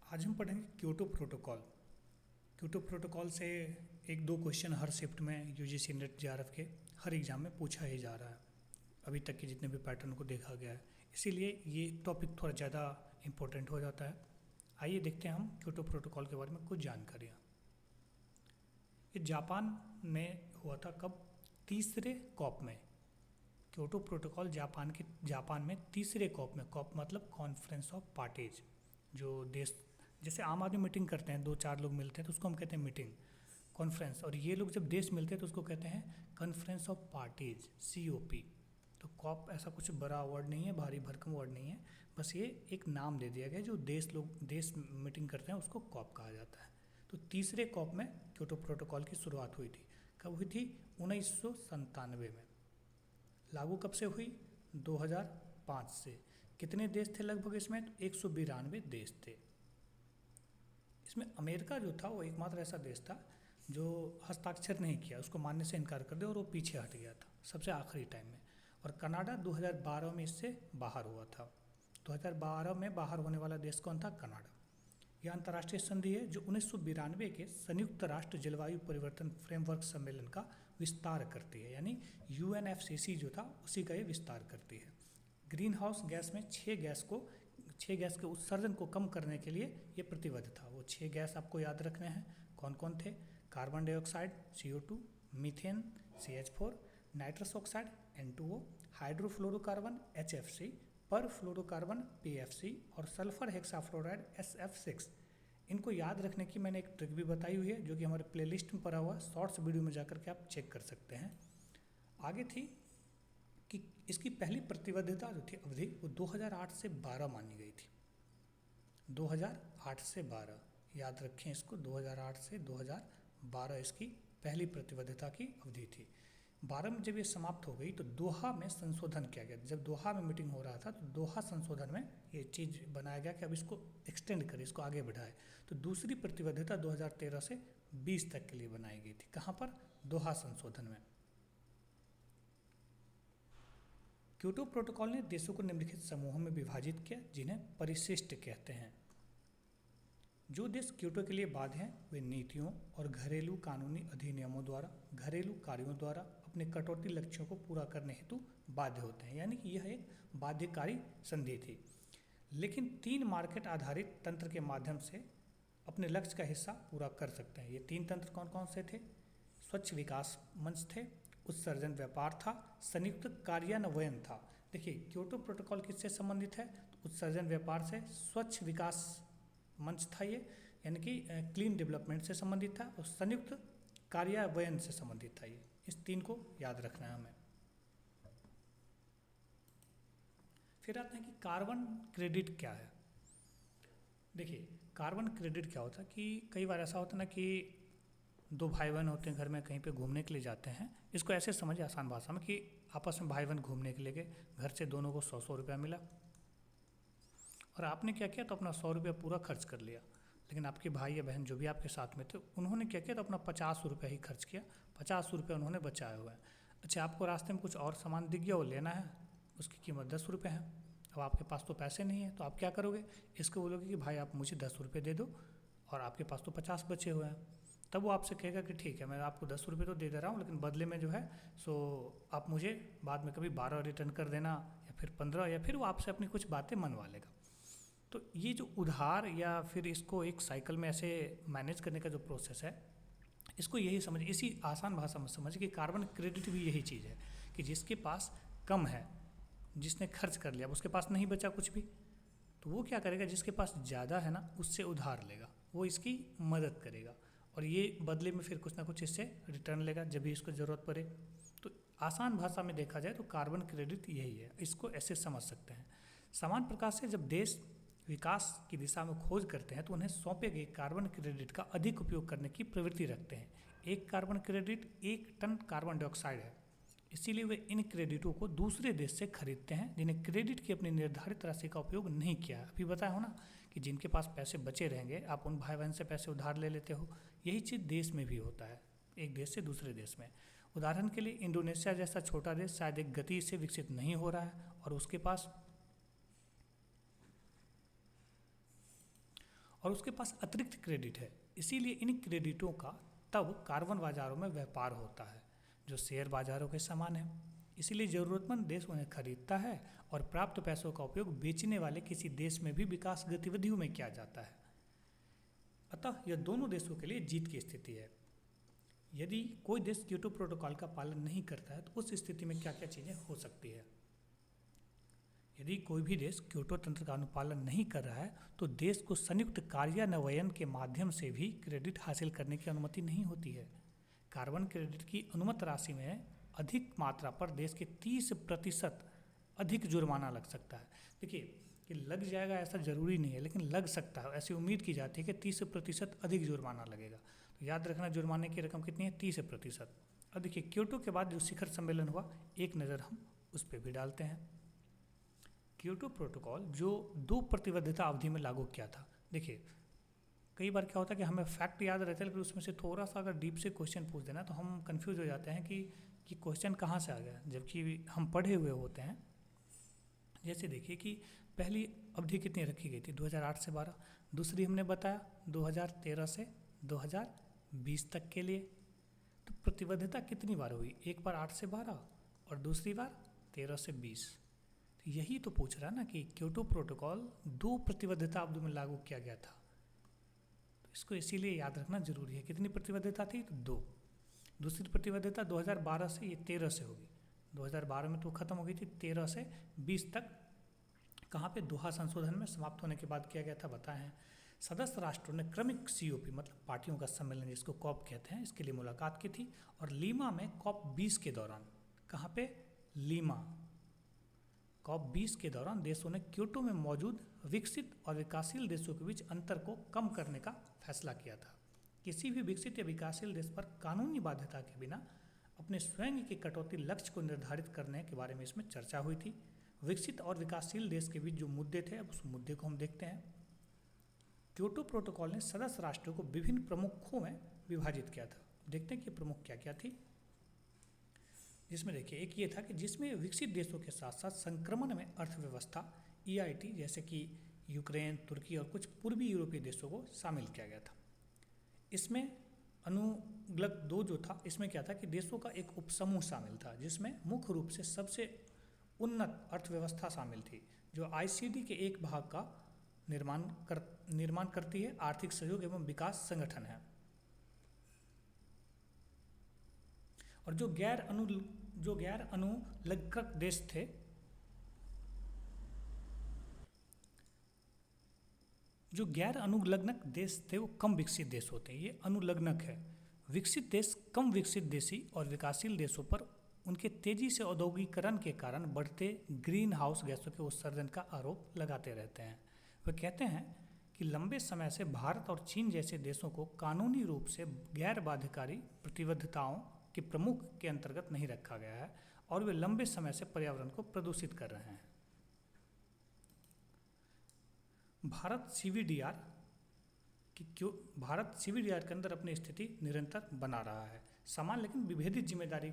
आज हम पढ़ेंगे क्योटो प्रोटोकॉल। क्योटो प्रोटोकॉल से एक दो क्वेश्चन हर शिफ्ट में यूजीसी नेट जेआरएफ के हर एग्ज़ाम में पूछा ही जा रहा है। अभी तक के जितने भी पैटर्न को देखा गया है, इसीलिए ये टॉपिक थोड़ा ज़्यादा इम्पोर्टेंट हो जाता है। आइए देखते हैं हम क्योटो प्रोटोकॉल के बारे में कुछ जानकारियाँ। ये जापान में हुआ था कब? तीसरे कॉप में। क्योटो प्रोटोकॉल जापान में तीसरे कॉप में, कॉप मतलब कॉन्फ्रेंस ऑफ पार्टीज, जो देश जैसे आम आदमी मीटिंग करते हैं, दो चार लोग मिलते हैं तो उसको हम कहते हैं मीटिंग, कॉन्फ्रेंस। और ये लोग जब देश मिलते हैं तो उसको कहते हैं कॉन्फ्रेंस ऑफ पार्टीज, COP। तो कॉप ऐसा कुछ बड़ा वर्ड नहीं है, भारी भरकम वर्ड नहीं है, बस ये एक नाम दे दिया गया। जो देश मीटिंग करते हैं उसको कॉप कहा जाता है। तो तीसरे कॉप में क्योटो प्रोटोकॉल की शुरुआत हुई थी। कब हुई थी? 1997 में। लागू कब से हुई? 2005 से। कितने देश थे लगभग इसमें? तो 192 देश थे। इसमें अमेरिका जो था वो एकमात्र ऐसा देश था जो हस्ताक्षर नहीं किया, उसको मानने से इनकार कर दिया और वो पीछे हट गया था सबसे आखिरी टाइम में। और कनाडा 2012 में इससे बाहर हुआ था। 2012 में बाहर होने वाला देश कौन था? कनाडा। यह अंतर्राष्ट्रीय संधि है जो 1992 के संयुक्त राष्ट्र जलवायु परिवर्तन फ्रेमवर्क सम्मेलन का विस्तार करती है, यानी UNFCCC जो था उसी का ये विस्तार करती है। ग्रीन हाउस गैस में 6 गैस के उत्सर्जन को कम करने के लिए ये प्रतिबद्ध था। वो 6 गैस आपको याद रखने हैं। कौन कौन थे? Carbon dioxide CO2, methane CH4, nitrous oxide N2O, hydrofluorocarbon HFC, पर फ्लोरोकार्बन PFC और सल्फर हेक्साफ्लोराइड SF6। इनको याद रखने की मैंने एक ट्रिक भी बताई हुई है, जो कि हमारे प्लेलिस्ट में पड़ा हुआ है, शॉर्ट्स वीडियो में जाकर के आप चेक कर सकते हैं। आगे थी कि इसकी पहली प्रतिबद्धता जो थी अवधि, वो 2008 से 12 मानी गई थी। 2008 से 12 याद रखें इसको, 2008 से 2012 इसकी पहली प्रतिबद्धता की अवधि थी। 12 में जब ये समाप्त हो गई तो दोहा में संशोधन किया गया। जब दोहा में मीटिंग हो रहा था तो दोहा संशोधन में ये चीज़ बनाया गया कि अब इसको एक्सटेंड करें, इसको आगे बढ़ाए। तो दूसरी प्रतिबद्धता 2013 से 20 तक के लिए बनाई गई थी। कहाँ पर? दोहा संशोधन में। क्योटो प्रोटोकॉल ने देशों को निम्नलिखित समूहों में विभाजित किया, जिन्हें परिशिष्ट कहते हैं। जो देश क्योटो के लिए बाध्य हैं वे नीतियों और घरेलू कानूनी अधिनियमों द्वारा, घरेलू कार्यों द्वारा अपने कटौती लक्ष्यों को पूरा करने हेतु बाध्य होते हैं, यानी कि यह एक बाध्यकारी संधि थी। लेकिन 3 मार्केट आधारित तंत्र के माध्यम से अपने लक्ष्य का हिस्सा पूरा कर सकते हैं। ये 3 तंत्र कौन कौन से थे? स्वच्छ विकास मंच थे, उत्सर्जन व्यापार था, संयुक्त कार्यान्वयन था। देखिए, क्योटो प्रोटोकॉल किससे संबंधित है? तो उत्सर्जन व्यापार से, स्वच्छ विकास मंच था ये, यानी कि क्लीन डेवलपमेंट से संबंधित था, और संयुक्त कार्यान्वयन से संबंधित था ये। इस 3 को याद रखना है हमें। फिर आते हैं कि कार्बन क्रेडिट क्या है। देखिए, कार्बन क्रेडिट क्या होता है कि कई बार ऐसा होता है ना कि 2 भाई बहन होते हैं घर में, कहीं पे घूमने के लिए जाते हैं। इसको ऐसे समझिए आसान भाषा में कि आपस में भाई बहन घूमने के लिए गए, घर से दोनों को 100 रुपया मिला और आपने क्या किया? तो अपना 100 रुपया पूरा खर्च कर लिया। लेकिन आपके भाई या बहन जो भी आपके साथ में थे, उन्होंने क्या किया? तो अपना 50 रुपया ही खर्च किया, 50 रुपये उन्होंने बचाए हुए हैं। अच्छा, आपको रास्ते में कुछ और सामान दिख गया, वो लेना है, उसकी कीमत 10 रुपये है। अब आपके पास तो पैसे नहीं है, तो आप क्या करोगे? इसको बोलोगे कि भाई आप मुझे 10 रुपये दे दो, और आपके पास तो 50 बचे हुए हैं। तब वो आपसे कहेगा कि ठीक है, मैं आपको 10 रुपये तो दे रहा हूँ, लेकिन बदले में जो है सो आप मुझे बाद में कभी 12 रिटर्न कर देना, या फिर 15, या फिर वो आपसे अपनी कुछ बातें मनवा लेगा। तो ये जो उधार या फिर इसको एक साइकिल में ऐसे मैनेज करने का जो प्रोसेस है, इसको यही समझ, इसी आसान भाषा में समझ कि कार्बन क्रेडिट भी यही चीज़ है कि जिसके पास कम है, जिसने खर्च कर लिया, उसके पास नहीं बचा कुछ भी, तो वो क्या करेगा? जिसके पास ज़्यादा है ना, उससे उधार लेगा, वो इसकी मदद करेगा, और ये बदले में फिर कुछ ना कुछ इससे रिटर्न लेगा जब भी इसको ज़रूरत पड़े। तो आसान भाषा में देखा जाए तो कार्बन क्रेडिट यही है, इसको ऐसे समझ सकते हैं। समान प्रकार से जब देश विकास की दिशा में खोज करते हैं तो उन्हें सौंपे गए कार्बन क्रेडिट का अधिक उपयोग करने की प्रवृत्ति रखते हैं। एक carbon credit 1 ton carbon dioxide है, इसीलिए वे इन क्रेडिटों को दूसरे देश से खरीदते हैं जिन्हें क्रेडिट की अपनी निर्धारित राशि का उपयोग नहीं किया है। अभी बताया हो ना कि जिनके पास पैसे बचे रहेंगे, आप उन भाई बहन से पैसे उधार ले लेते हो। यही चीज़ देश में भी होता है, एक देश से दूसरे देश में। उदाहरण के लिए इंडोनेशिया जैसा छोटा देश शायद एक गति से विकसित नहीं हो रहा है, और उसके पास अतिरिक्त क्रेडिट है। इसीलिए इन क्रेडिटों का तब कार्बन बाजारों में व्यापार होता है जो शेयर बाजारों के समान है। इसीलिए ज़रूरतमंद देश उन्हें खरीदता है और प्राप्त पैसों का उपयोग बेचने वाले किसी देश में भी विकास गतिविधियों में किया जाता है। अतः यह दोनों देशों के लिए जीत की स्थिति है। यदि कोई देश क्योटो प्रोटोकॉल का पालन नहीं करता है तो उस स्थिति में क्या क्या चीज़ें हो सकती है। यदि कोई भी देश क्योटो तंत्र का अनुपालन नहीं कर रहा है तो देश को संयुक्त कार्यान्वयन के माध्यम से भी क्रेडिट हासिल करने की अनुमति नहीं होती है। कार्बन क्रेडिट की अनुमत राशि में अधिक मात्रा पर देश के 30% अधिक जुर्माना लग सकता है। देखिए कि लग जाएगा ऐसा ज़रूरी नहीं है, लेकिन लग सकता है। ऐसी उम्मीद की जाती है कि 30% अधिक जुर्माना लगेगा। तो याद रखना जुर्माने की रकम कितनी है, 30%। अब देखिए क्योटो के बाद जो शिखर सम्मेलन हुआ, एक नज़र हम उस पर भी डालते हैं। क्योटो प्रोटोकॉल जो 2 प्रतिबद्धता अवधि में लागू किया था। देखिए कई बार क्या होता है कि हमें फैक्ट याद रहता है, लेकिन उसमें से थोड़ा सा अगर डीप से क्वेश्चन पूछ देना तो हम कंफ्यूज हो जाते हैं कि क्वेश्चन कहाँ से आ गया, जबकि हम पढ़े हुए होते हैं। जैसे देखिए कि पहली अवधि कितनी रखी गई थी, 2008 से 12। दूसरी हमने बताया 2013 से 2020 तक के लिए। तो प्रतिबद्धता कितनी बार हुई, एक बार 8 से 12 और दूसरी बार 13 से 20। तो यही तो पूछ रहा है ना कि क्योटो प्रोटोकॉल 2 प्रतिबद्धता अवधि में लागू किया गया था। तो इसको इसीलिए याद रखना जरूरी है। कितनी प्रतिबद्धता थी, तो 2। दूसरी प्रतिबद्धता 2012 से, ये 13 से होगी। 2012 में तो खत्म हो गई थी, 13 से 20 तक कहाँ पे, दोहा संशोधन में समाप्त होने के बाद किया गया था, बताए हैं। सदस्य राष्ट्रों ने क्रमिक COP मतलब पार्टियों का सम्मेलन जिसको कॉप कहते हैं, इसके लिए मुलाकात की थी। और लीमा में COP 20 के दौरान, कहाँ पे, लीमा, COP 20 के दौरान देशों ने क्योटो में मौजूद विकसित और विकासशील देशों के बीच अंतर को कम करने का फैसला किया था। किसी भी विकसित या विकासशील देश पर कानूनी बाध्यता के बिना अपने स्वयं के कटौती लक्ष्य को निर्धारित करने के बारे में इसमें चर्चा हुई थी। विकसित और विकासशील देश के बीच जो मुद्दे थे, अब उस मुद्दे को हम देखते हैं। क्योटो प्रोटोकॉल ने सदस्य राष्ट्रों को विभिन्न प्रमुखों में विभाजित किया था। देखते हैं कि प्रमुख क्या क्या थी। जिसमें देखिए एक ये था कि जिसमें विकसित देशों के साथ साथ संक्रमण में अर्थव्यवस्था EIT जैसे कि यूक्रेन, तुर्की और कुछ पूर्वी यूरोपीय देशों को शामिल किया गया था। इसमें अनुग्लग 2 जो था, इसमें क्या था कि देशों का एक उपसमूह शामिल था जिसमें मुख्य रूप से सबसे उन्नत अर्थव्यवस्था शामिल थी जो ICD के एक भाग का निर्माण करती है। आर्थिक सहयोग एवं विकास संगठन है। और जो गैर अनुलग्नक देश थे, जो गैर अनुलग्नक देश थे वो कम विकसित देश होते हैं। ये अनुलग्नक है। विकसित देश कम विकसित देशी और विकासशील देशों पर उनके तेजी से औद्योगिकरण के कारण बढ़ते ग्रीन हाउस गैसों के उत्सर्जन का आरोप लगाते रहते हैं। वे कहते हैं कि लंबे समय से भारत और चीन जैसे देशों को कानूनी रूप से गैर बाध्यकारी प्रतिबद्धताओं के प्रमुख के अंतर्गत नहीं रखा गया है और वे लंबे समय से पर्यावरण को प्रदूषित कर रहे हैं। भारत CBDR के अंदर अपनी स्थिति निरंतर बना रहा है। समान लेकिन विभेदित जिम्मेदारी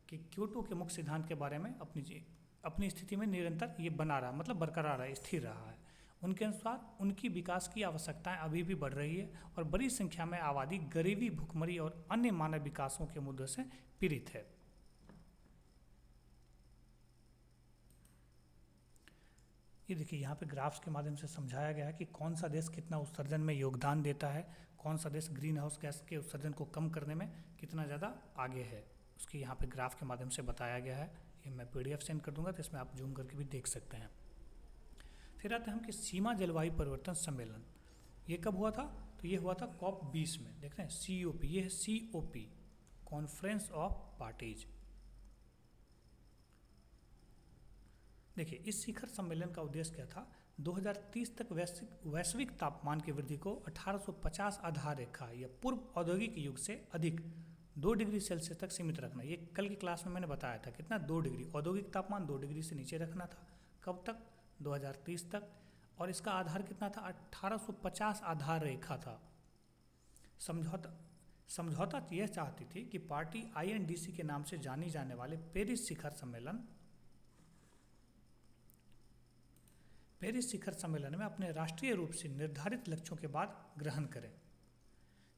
के क्योटो के मुख्य सिद्धांत के बारे में अपनी स्थिति में निरंतर ये बना रहा, मतलब बरकरार है, स्थिर रहा है। उनके अनुसार उनकी विकास की आवश्यकताएं अभी भी बढ़ रही है और बड़ी संख्या में आबादी गरीबी, भुखमरी और अन्य मानव विकासों के मुद्दों से पीड़ित है। ये देखिए यहाँ पे ग्राफ्स के माध्यम से समझाया गया है कि कौन सा देश कितना उत्सर्जन में योगदान देता है, कौन सा देश ग्रीन हाउस गैस के उत्सर्जन को कम करने में कितना ज़्यादा आगे है, उसकी यहाँ पे ग्राफ के माध्यम से बताया गया है। ये मैं PDF सेंड कर दूंगा तो इसमें आप जूम करके भी देख सकते हैं। फिर आते हैं हम कि सीमा जलवायु परिवर्तन सम्मेलन, ये कब हुआ था, तो ये हुआ था COP 20 में। देखते हैं COP, ये है COP, कॉन्फ्रेंस ऑफ पार्टीज। देखिए इस शिखर सम्मेलन का उद्देश्य क्या था, 2030 तक वैश्विक तापमान की वृद्धि को 1850 आधार रेखा या पूर्व औद्योगिक युग से अधिक 2 डिग्री सेल्सियस तक सीमित रखना। ये कल की क्लास में मैंने बताया था, कितना, 2 डिग्री, औद्योगिक तापमान 2 डिग्री से नीचे रखना था। कब तक, 2030 तक। और इसका आधार कितना था, 1850 आधार रेखा था। समझौता यह चाहती थी कि पार्टी INDC के नाम से जानी जाने वाले पेरिस शिखर सम्मेलन पेरिस शिखर सम्मेलन में अपने राष्ट्रीय रूप से निर्धारित लक्ष्यों के बाद ग्रहण करें।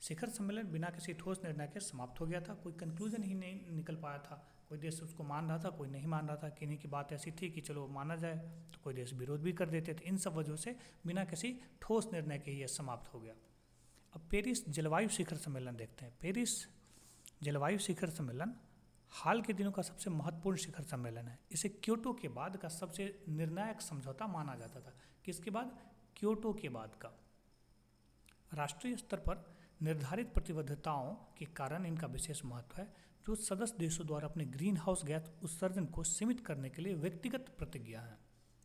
शिखर सम्मेलन बिना किसी ठोस निर्णय के समाप्त हो गया था, कोई कंक्लूजन ही नहीं निकल पाया था। कोई देश उसको मान रहा था, कोई नहीं मान रहा था। किन्हीं की बात ऐसी थी कि चलो माना जाए, तो कोई देश विरोध भी कर देते थे। इन सब वजहों से बिना किसी ठोस निर्णय के ये समाप्त हो गया। अब पेरिस जलवायु शिखर सम्मेलन देखते हैं। पेरिस जलवायु शिखर सम्मेलन हाल के दिनों का सबसे महत्वपूर्ण शिखर सम्मेलन है। इसे क्योटो के बाद का सबसे निर्णायक समझौता माना जाता था। किसके बाद? क्योटो के बाद का। राष्ट्रीय स्तर पर निर्धारित प्रतिबद्धताओं के कारण इनका विशेष महत्व है, जो सदस्य देशों द्वारा अपने ग्रीन हाउस गैस उत्सर्जन को सीमित करने के लिए व्यक्तिगत प्रतिज्ञा है।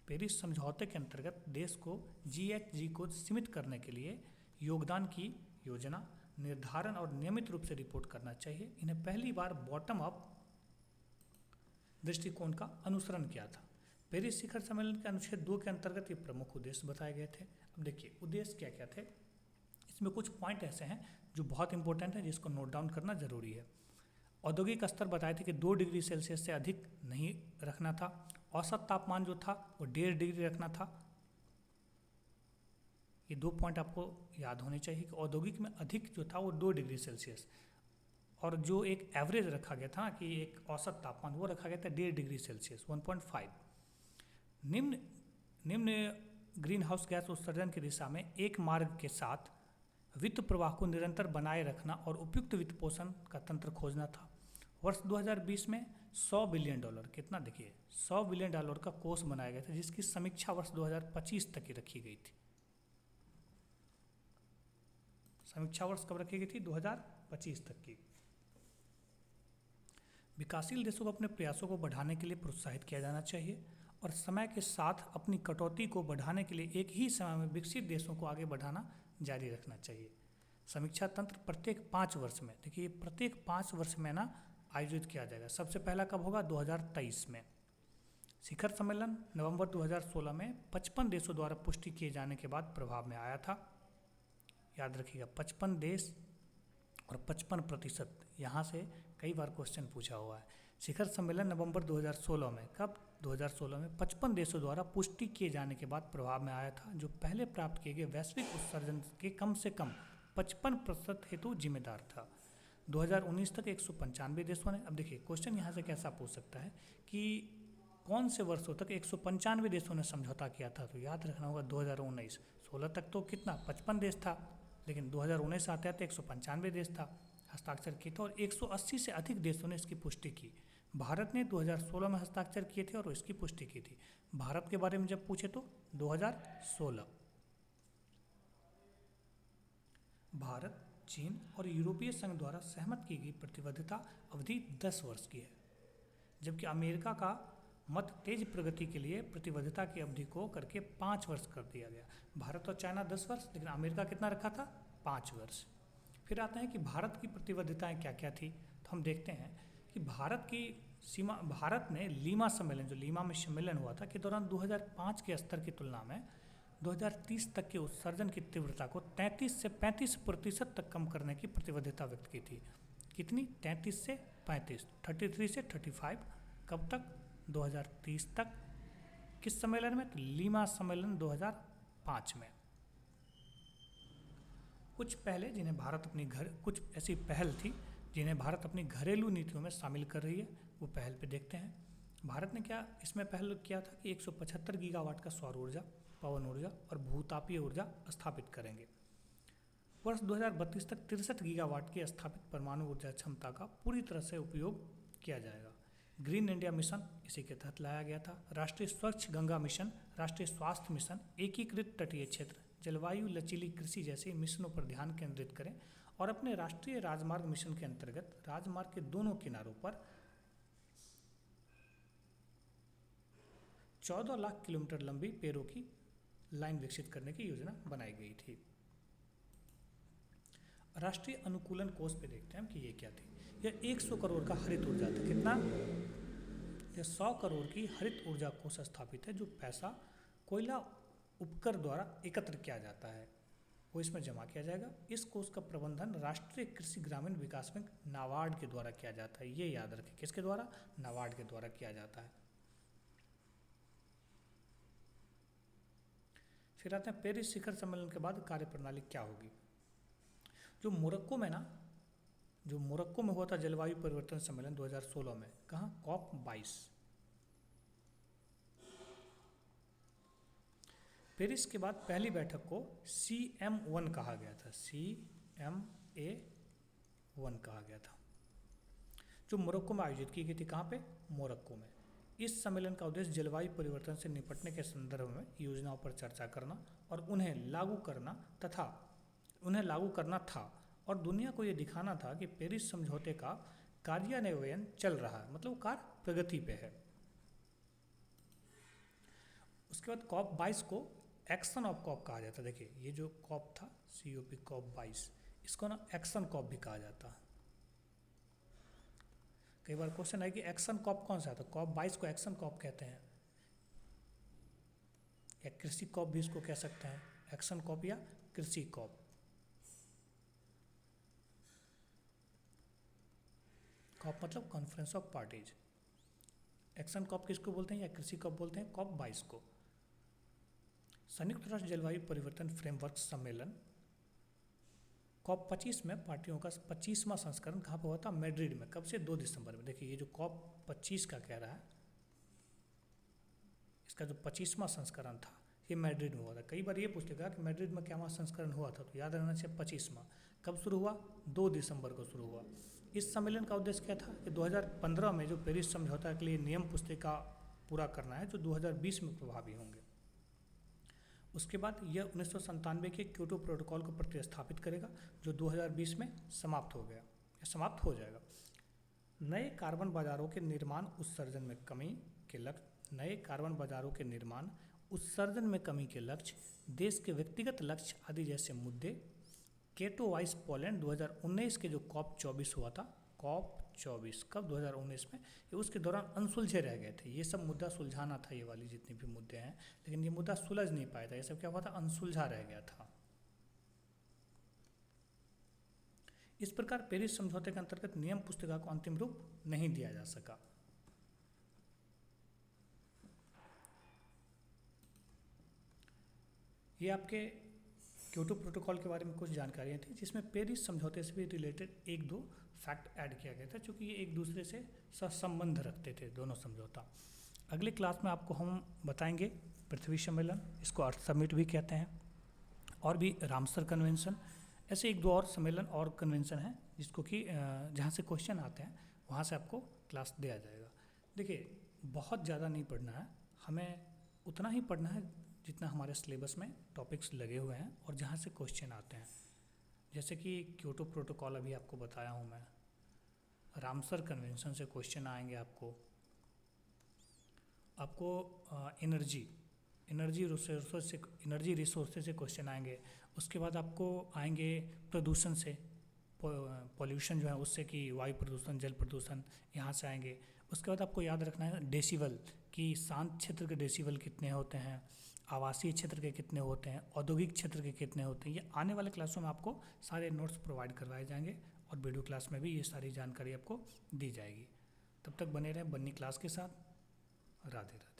पेरिस समझौते के अंतर्गत देश को GHG को सीमित करने के लिए योगदान की योजना, निर्धारण और नियमित रूप से रिपोर्ट करना चाहिए। इन्हें पहली बार बॉटम अप दृष्टिकोण का अनुसरण किया था। पेरिस शिखर सम्मेलन के अनुच्छेद 2 के अंतर्गत ये प्रमुख उद्देश्य बताए गए थे। अब देखिए उद्देश्य क्या क्या थे। इसमें कुछ पॉइंट ऐसे हैं जो बहुत इंपॉर्टेंट है, जिसको नोट डाउन करना जरूरी है। औद्योगिक स्तर बताए थे कि 2 डिग्री सेल्सियस से अधिक नहीं रखना था। औसत तापमान जो था वो 1.5 डिग्री रखना था। ये 2 पॉइंट आपको याद होने चाहिए कि औद्योगिक में अधिक जो था वो 2 डिग्री सेल्सियस, और जो एक एवरेज रखा गया था कि एक औसत तापमान वो रखा गया था 1.5 डिग्री सेल्सियस 1.5। निम्न ग्रीन हाउस गैस उत्सर्जन की दिशा में एक मार्ग के साथ वित्त प्रवाह को निरंतर बनाए रखना और उपयुक्त वित्त पोषण का तंत्र खोजना था। वर्ष 2020 में $100 बिलियन, कितना देखिए $100 बिलियन का कोष बनाया गया था, जिसकी समीक्षा वर्ष 2025 तक की रखी गई थी। समीक्षा वर्ष कब रखी गई थी? 2025 तक की। विकासशील देशों को अपने प्रयासों को बढ़ाने के लिए प्रोत्साहित किया जाना चाहिए और समय के साथ अपनी कटौती को बढ़ाने के लिए एक ही समय में विकसित देशों को आगे बढ़ाना जारी रखना चाहिए। समीक्षा तंत्र प्रत्येक 5 वर्ष में, देखिए प्रत्येक 5 वर्ष में ना आयोजित किया जाएगा। सबसे पहला कब होगा? 2023 में। शिखर सम्मेलन नवंबर 2016 में 55 देशों द्वारा पुष्टि किए जाने के बाद प्रभाव में आया था। याद रखिएगा 55 देश और 55%, यहाँ से कई बार क्वेश्चन पूछा हुआ है। शिखर सम्मेलन नवंबर 2016 में, कब? 2016 में 55 देशों द्वारा पुष्टि किए जाने के बाद प्रभाव में आया था, जो पहले प्राप्त किए गए वैश्विक उत्सर्जन के कम से कम 55% हेतु जिम्मेदार था। 2019 तक 195 देशों ने, अब देखिए क्वेश्चन यहाँ से कैसा पूछ सकता है कि कौन से वर्षों तक 195 देशों ने समझौता किया था, तो याद रखना होगा 2019। 16 तक तो कितना 55 देश था, लेकिन 2019 आते आते 195 देश था हस्ताक्षर किए थे, और 180 से अधिक देशों ने इसकी पुष्टि की। भारत ने 2016 में हस्ताक्षर किए थे और इसकी पुष्टि की थी। भारत के बारे में जब पूछे तो 2016। भारत, चीन और यूरोपीय संघ द्वारा सहमत की गई प्रतिबद्धता अवधि 10 वर्ष की है, जबकि अमेरिका का मत तेज प्रगति के लिए प्रतिबद्धता की अवधि को करके 5 वर्ष कर दिया गया। भारत और चाइना 10 वर्ष, लेकिन अमेरिका कितना रखा था? 5 वर्ष। फिर आते हैं कि भारत की प्रतिबद्धताएं क्या क्या थी, तो हम देखते हैं कि भारत की सीमा, भारत ने लीमा सम्मेलन, जो लीमा में सम्मेलन हुआ था, के दौरान 2005 के स्तर की तुलना में 2030 तक के उत्सर्जन की तीव्रता को 33 से 35% तक कम करने की प्रतिबद्धता व्यक्त की थी। कितनी? 33 से 35, 33 से 35। कब तक? 2030 तक। किस सम्मेलन में? तो लीमा सम्मेलन 2005 में। कुछ पहले जिन्हें भारत अपनी कुछ ऐसी पहल थी जिन्हें भारत अपनी घरेलू नीतियों में शामिल कर रही है, वो पहल पे देखते हैं। भारत ने क्या इसमें पहल किया था कि 175 गीगावाट का सौर ऊर्जा, पवन ऊर्जा और भूतापीय ऊर्जा स्थापित करेंगे। वर्ष 2032 तक 63 गीगावाट की स्थापित परमाणु ऊर्जा क्षमता का पूरी तरह से उपयोग किया जाएगा। ग्रीन इंडिया मिशन इसी के तहत लाया गया था। राष्ट्रीय स्वच्छ गंगा मिशन, राष्ट्रीय स्वास्थ्य मिशन, एकीकृत तटीय क्षेत्र, जलवायु लचीली कृषि जैसे मिशनों पर ध्यान केंद्रित करें और अपने राष्ट्रीय राजमार्ग मिशन के अंतर्गत राजमार्ग के दोनों किनारों पर 14 लाख किलोमीटर लंबी पेड़ों की लाइन विकसित करने की योजना बनाई गई थी। राष्ट्रीय अनुकूलन कोष पे देखते हैं कि ये क्या थी। यह 100 करोड़ का हरित ऊर्जा था। कितना? यह 100 करोड़ की हरित ऊर्जा कोष स्थापित है, जो पैसा कोयला उपकर द्वारा एकत्र किया जाता है वो इसमें जमा किया जाएगा। इस कोष का प्रबंधन राष्ट्रीय कृषि ग्रामीण विकास बैंक नाबार्ड के द्वारा किया जाता है। ये याद रखें, किसके द्वारा? नाबार्ड के द्वारा किया जाता है। फिर आते हैं पेरिस शिखर सम्मेलन के बाद कार्यप्रणाली क्या होगी। जो मोरक्को में हुआ था जलवायु परिवर्तन सम्मेलन 2016 में, कहाँ, COP22। पेरिस के बाद पहली बैठक को CMA1 कहा गया था, CMA1 कहा गया था, जो मोरक्को में आयोजित की गई थी। कहाँ पे, मोरक्को में। इस सम्मेलन का उद्देश्य जलवायु परिवर्तन से निपटने के संदर्भ में योजनाओं पर चर्चा करना और उन्हें लागू करना था और दुनिया को ये दिखाना था कि पेरिस समझौते का कार्यान्वयन चल रहा है, मतलब कार्य प्रगति पे है। उसके बाद COP22 को एक्शन ऑफ COP कहा जाता है। देखिए ये जो COP था COP22, इसको ना एक्शन COP भी कहा जाता है। कई बार क्वेश्चन है कि एक्शन COP कौन सा है, तो COP22 को एक्शन COP कहते हैं, या कृषि COP भी इसको कह सकते हैं, एक्शन COP या कृषि COP। COP मतलब conference of parties. Action COP किसको बोलते हैं या कृषि COP बोलते हैं, COP22 को। संयुक्त राष्ट्र जलवायु परिवर्तन फ्रेमवर्क सम्मेलन COP25 में पार्टियों का 25वां संस्करण कहाँ पर हुआ था, मैड्रिड में। कब से, 2 दिसंबर में। देखिए ये जो COP25 का कह रहा है, इसका जो 25वां संस्करण था ये मैड्रिड में हुआ था। कई बार ये पूछ लेगा कि मैड्रिड में क्या संस्करण हुआ था, तो याद रहना चाहिए 25वां। कब शुरू हुआ, 2 दिसंबर को शुरू हुआ। इस सम्मेलन का उद्देश्य क्या था कि 2015 में जो पेरिस समझौता के लिए नियम पुस्तिका पूरा करना है, जो 2020 में प्रभावी होंगे। उसके बाद यह 1997 के क्योटो प्रोटोकॉल को प्रतिस्थापित करेगा, जो 2020 में समाप्त हो गया या समाप्त हो जाएगा। नए कार्बन बाजारों के निर्माण उत्सर्जन में कमी के लक्ष्य, देश के व्यक्तिगत लक्ष्य आदि जैसे मुद्दे। केटोवाइस पोलैंड 2019 के जो COP24 हुआ था, COP24 कब, 2019 में, ये उसके दौरान अनसुलझे रह गए थे। ये सब मुद्दा सुलझाना था, ये वाली जितने भी मुद्दे हैं, लेकिन ये मुद्दा सुलझ नहीं पाया था। ये सब क्या हुआ था, अनसुलझा रह गया था। इस प्रकार पेरिस समझौते के अंतर्गत नियम पुस्तिका को अंतिम रूप नहीं दिया जा सका। ये आपके क्योटो प्रोटोकॉल के बारे में कुछ जानकारियाँ थी, जिसमें पेरिस समझौते से भी रिलेटेड 1-2 फैक्ट ऐड किया गया था, क्योंकि ये एक दूसरे से सहसंबंध रखते थे दोनों समझौता। अगले क्लास में आपको हम बताएंगे पृथ्वी सम्मेलन, इसको अर्थ समिट भी कहते हैं, और भी रामसर कन्वेंशन। ऐसे 1-2 और सम्मेलन और कन्वेंशन हैं, जिसको कि जहाँ से क्वेश्चन आते हैं वहाँ से आपको क्लास दिया जाएगा। देखिए बहुत ज़्यादा नहीं पढ़ना है, हमें उतना ही पढ़ना है जितना हमारे सिलेबस में टॉपिक्स लगे हुए हैं और जहाँ से क्वेश्चन आते हैं। जैसे कि क्योटो प्रोटोकॉल अभी आपको बताया हूँ मैं, रामसर कन्वेंशन से क्वेश्चन आएंगे आपको एनर्जी रिसोर्सेज से क्वेश्चन आएंगे। उसके बाद आपको आएंगे प्रदूषण से, पॉल्यूशन जो है उससे, कि वायु प्रदूषण, जल प्रदूषण, यहाँ से आएंगे। उसके बाद आपको याद रखना है डेसिबल, कि शांत क्षेत्र के डेसिबल कितने होते हैं, आवासीय क्षेत्र के कितने होते हैं, औद्योगिक क्षेत्र के कितने होते हैं। ये आने वाले क्लासों में आपको सारे नोट्स प्रोवाइड करवाए जाएंगे और वीडियो क्लास में भी ये सारी जानकारी आपको दी जाएगी। तब तक बने रहें बन्नी क्लास के साथ। राधे राधे।